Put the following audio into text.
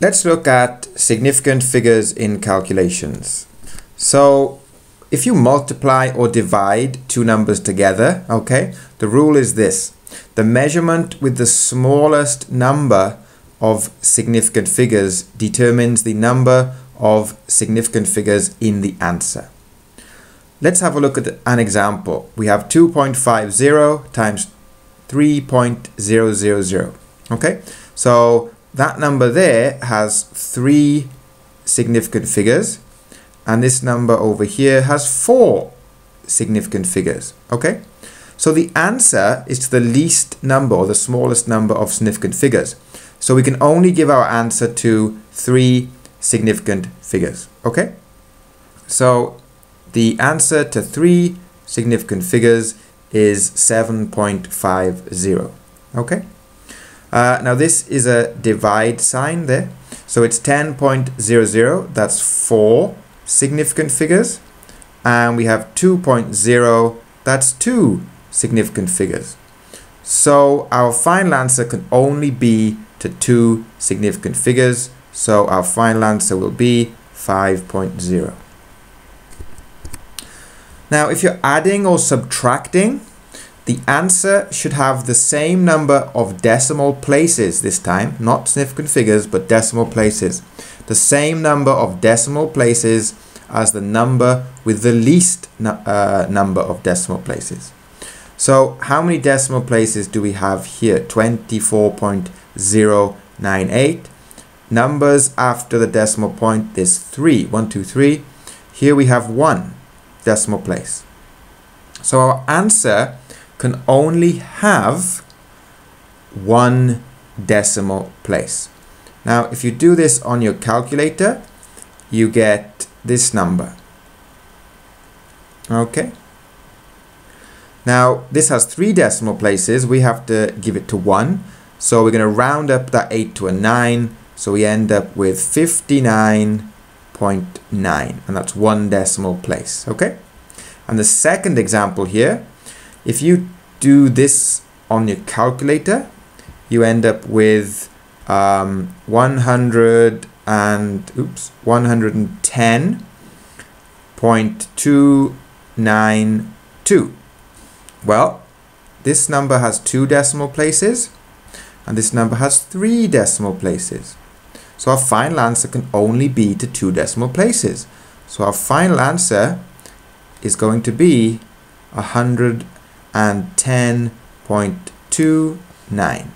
Let's look at significant figures in calculations. So if you multiply or divide two numbers together, okay, the rule is this. The measurement with the smallest number of significant figures determines the number of significant figures in the answer. Let's have a look at an example. We have 2.50 times 3.000. Okay, so that number there has 3 significant figures, and this number over here has 4 significant figures. Okay, so the answer is to the least number or the smallest number of significant figures. So we can only give our answer to 3 significant figures. Okay, so the answer to 3 significant figures is 7.50. Okay. Now this is a divide sign there. So it's 10.00, that's 4 significant figures. And we have 2.0, that's 2 significant figures. So our final answer can only be to 2 significant figures. So our final answer will be 5.0. Now if you're adding or subtracting, the answer should have the same number of decimal places this time, not significant figures, but decimal places. The same number of decimal places as the number with the least number of decimal places. So how many decimal places do we have here? 24.098. Numbers after the decimal point is 3. 1, 2, 3. Here we have 1 decimal place. So our answer can only have 1 decimal place. Now if you do this on your calculator, you get this number. Okay, now this has 3 decimal places. We have to give it to 1, so we're going to round up that 8 to a 9, so we end up with 59.9, and that's 1 decimal place. Okay, and the second example here, if you do this on your calculator, you end up with 110.292. Well, this number has 2 decimal places, and this number has 3 decimal places. So our final answer can only be to 2 decimal places. So our final answer is going to be 110.29.